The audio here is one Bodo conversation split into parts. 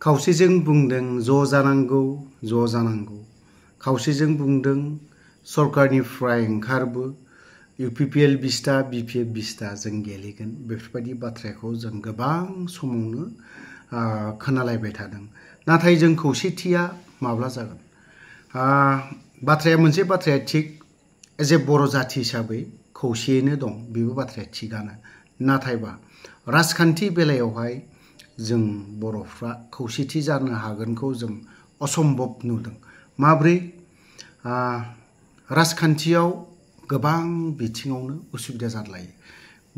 खावसेजों बुंदों ज' जानांगौ ज' जानांगौ खावसेजों बुंदों सरकारनिफ्राय ओंखारबो UPPL 20टा BPF 20टा जों गेलेगोन बेफोरबायदि बाथ्राखौ जों गोबां समावनो खोनालायबाय थादों नाथाय जों खौसेथिया माब्ला जागोन बाथ्राया मोनसे बाथ्राया थिग एज ए बर' जाथि हिसाबै खौसेयैनो दं बेबो बाथ्राया थिगानो नाथायबा राजखान्थि बेलायावहाय जों बर'फ्रा खौसेथि जानो हागोनखौ जों असम्भब नुदों माब्रै राजखान्थियाव गोबां बिथिङावनो उसुबिदा जालायो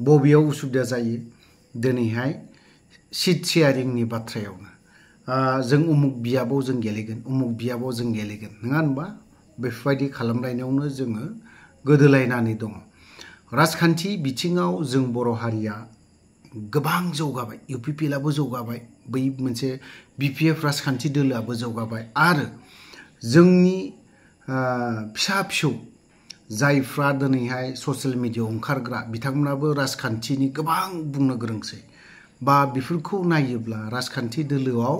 बबेयाव उसुबिदा जायो दिनैहाय सिट शेयारिंनि बाथ्रायावनो जों उमुक बियाबाव जों गेलेगोन उमुक बियाबाव जों गेलेगोन नङा होनबा बेफोरबायदि खालामलायनायावनो जोङो गोदोलायनानै दङ राजखान्थि बिथिङाव जों बर' हारिया गोबां जौगाबाय UPPLआबो जौगाबाय बै मोनसे BPF राजखान्थि दोलोआबो जौगाबाय आरो जोंनि फिसा फिसौ जायफ्रा दिनैहाय ससियेल मिडियायाव ओंखारग्रा बिथांमोनाबो राजखान्थिनि गोबां बुंनो गोरोंसै बा बेफोरखौ नायोब्ला राजखान्थि दोलोआव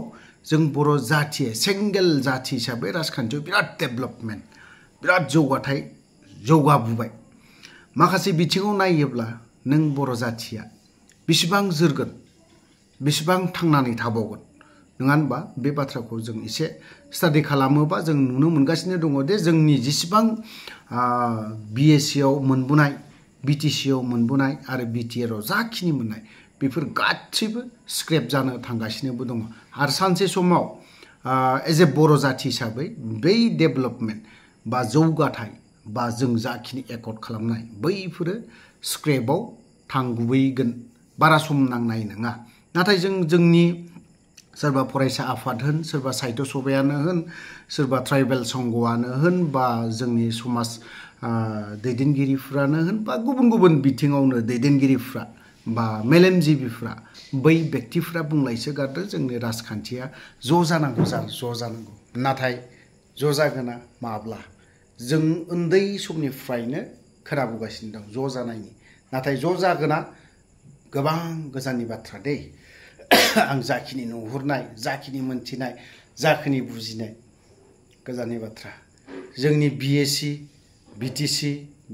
जों बर' जाथि सिंगेल जाथि हिसाबै राजखान्थियाव बिराद डेभेलपमेन्ट बिराद जौगाबोबाय माखासे बिथिङाव नायोब्ला नों बर' जाथिया बेसेबां जोरगोन बेसेबां थांनानै थाबावगोन नङा होनबा बे बाथ्राखौ जों एसे स्टाडि खालामोबा जों नुनो मोनगासिनो दङ दे जोंनि जेसेबां BSCआव मोनबोनाय BTCआव मोनबोनाय आरो BTRआव जाखिनि मोननाय बेफोर गासैबो स्क्रेप जानो थांगासिनोबो दङ आरो सानसे समाव एज ए बर' जाथि हिसाबै बै डेभेलपमेन्ट बा जौगाथाय बा जों जाखिनि एकर्ड खालामनाय बैफोरो स्क्रेपआव थांगुबैगोन बारा सम नांनाय नङा नाथाय जोंनि सोरबा फरायसा आफाद होन सोरबा साहित्य सभायानो होन सोरबा ट्राइबेल संघआनो होन बा जोंनि समाज दैदेनगिरिफ्रानो होन बा गुबुन गुबुन बिथिङावनो दैदेनगिरिफ्रा बा मेलेमजिबिफ्रा बै व्यक्तिफ्रा बुंलायसो गारदों जोंनि राजखान्थिया ज' जानांगौ नाथाय ज' जागोना माब्ला जों उन्दै समनिफ्रायनो खोनाबोगासिनो दं ज' जानायनि नाथाय ज' जागोना गोबां गोजाननि बाथ्रा दै आं जाखिनि नुहुरनाय जाखिनि मोनथिनाय जाखिनि बुजिनाय गोजाननि बाथ्रा जोंनि BSC BTC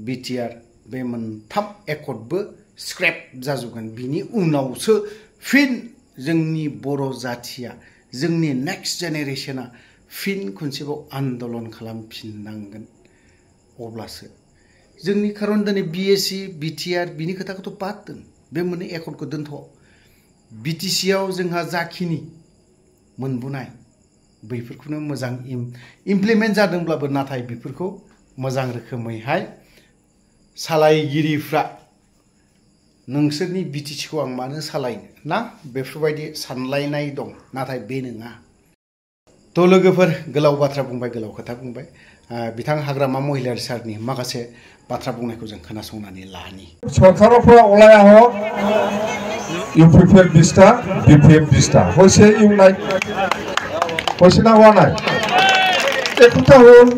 BTR बे मोनथाम एकर्डबो स्क्रेप जाजोबगोन बिनि उनावसो फिन जोंनि बर' जाथिया जोंनि नेक्स्ट जेनेरेशना फिन खनसेबाव आन्दलन खालामफिननांगोन अब्लासो जोंनि खारन दिनै BSC BTR बिनि खोथाखौथ' बाद दोन बे मोननै एकर्डखौ दोनथ' BTCआव जोंहा जाखिनि मोनबोनाय बैफोरखौनो मोजां इमप्लिमेन्ट जादोंब्लाबो नाथाय बेफोरखौ मोजां रोखोमैहाय सालायगिरिफ्रा नोंसोरनि BTCखौ आं मानो सालायनो ना बेफोरबायदि सानलायनाय दं नाथाय बे नङा थ' लोगोफोर गोलाव बाथ्रा बुंबाय गोलाव खोथा बुंबाय बिथां हाग्रामा महिलारि सारनि माखासे बाथ्रा बुंनायखौ जों खोनासंनानै लानि सरकारफोरा अलाया हक UPPL 20টা BPF 20টা হয়েছে ইউনাইট হয়েছে না হওয়া নাই একটা হল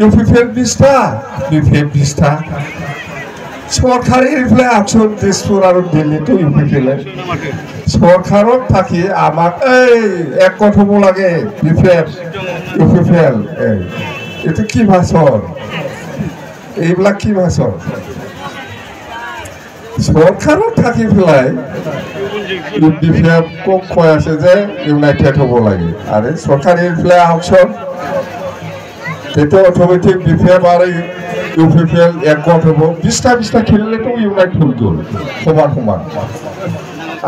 UPPL 20টা BPF 20টা সরকারের আকশন দিসপুর আর দিল্লি তো UPPL সরকারও থাকি আমার এই এক কথা লাগে BPF UPPL এটা কি ভাষণ এইবিলাক কি ভাষণ সরকারও থাকি ফেলায় BPF কয় আছে যে ইউনাইটেড হব লাগে আরে সরকারের ফেলায় আকশন এটা অটোমেটিক BPF আর UPPL একগত হব 20টা খেললে তো ইউনাইট হল সমান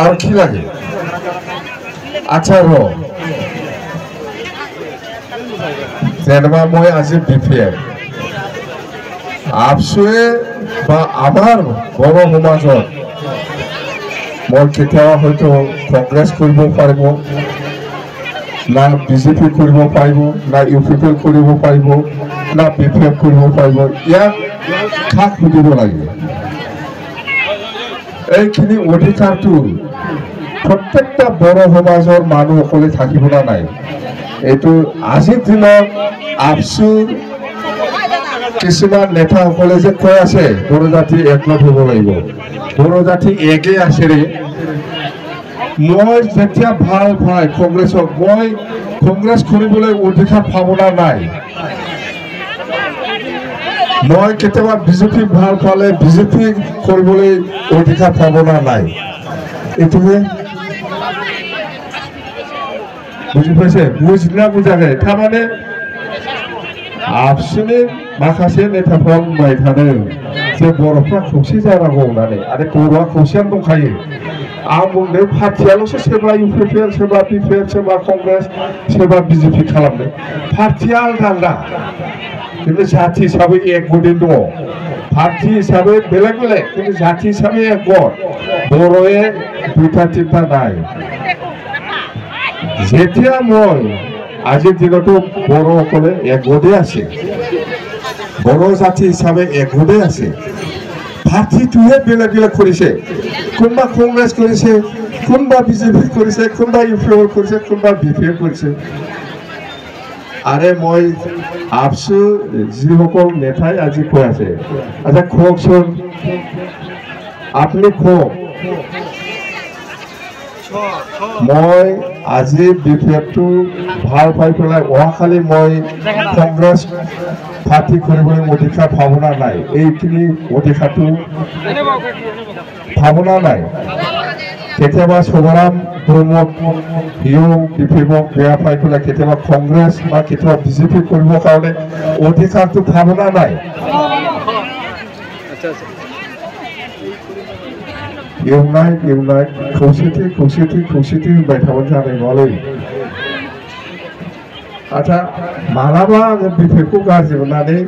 আর কি লাগে আচ্ছা যেনবা মই আজি BPF আপসুয়ে বা আমার বড় সমাজত মই কেতিয়াবা হয়তো কংগ্রেস কৰিব পাৰিব না BJP কৰিব পাৰিব না UPPL কৰিব পাৰিব না BPF কৰিব পাৰিব ইয়াক খাক বুজিব লাগিব এইখিনি অধিকাৰটো প্ৰত্যেকটা বড় সমাজৰ মানুহসকলে থাকিব না নাই এইটো আজিৰ দিনত আপসুৰ কিছুমান নেতাসকলে যে কৈ আছে বড়ো জাতি একমত হ'ব লাগিব বড়ো জাতি একে আছে ৰে মই যেতিয়া ভাল পাই কংগ্ৰেছক মই কংগ্ৰেছ কৰিবলৈ অধিকাৰ ভাৱনা নাই মই কেতিয়াবা বিজেপি ভাল পালে বিজেপি কৰিবলৈ অধিকাৰ ভাৱনা নাই এইটোহে বুজি পাইছে বুজিনা বুজাগে थारमाने आबसुनि माखासे नेताफ्रा बुंबाय थादों जे बर'फ्रा खौसे जानांगौ होननानै आरो बर'आ खौसेयानो दंखायो आं बुंदों पार्टियाल'सो सोरबा इउपिपिएल सोरबा बिपिएल सोरबा कंग्रेस सोरबा बिजेपि खालामदों पार्टिया आलदा आलदा किन्तु जाति हिसाबै एक गदिन दङ पार्टि हिसाबै बेलेग बेलेग किन्तु जाति हिसाबै एक गद बर'ए दुइटा तिनटा নাই যেতিয়া মই আজিৰ দিনতো বড়োসকলে একগোটে আছে বড়ো জাতি হিচাপে একগোটে আছে পাৰ্টিটোহে বেলেগ বেলেগ কৰিছে কোনোবা কংগ্ৰেছ কৰিছে কোনোবা বিজেপি কৰিছে কোনোবা ইউপিএল কৰিছে কোনোবা বিপিএল কৰিছে আৰে মই আপসু যিসকল নেতাই আজি কৈ আছে আচ্ছা কওকচোন আপুনি কওক মই আজি বিপিএফটো ভাল পাই পেলাই অহাকালি মই কংগ্ৰেছ পাৰ্টি কৰিবলৈ অধিকাৰ ভাৱনা নাই এইখিনি অধিকাৰটো ভাৱনা নাই কেতিয়াবা সবৰাম ব্ৰহ্মক হিও বিপিএফক বেয়া পাই পেলাই কেতিয়াবা কংগ্ৰেছ বা কেতিয়াবা বিজেপি কৰিবৰ কাৰণে অধিকাৰটো ভাৱনা নাই एवनाय खौसेथि होनबाय थाबानो जानाय नङालै आच्छा मालाबा आङो बिपिएफखौ गाज्रि मोननानै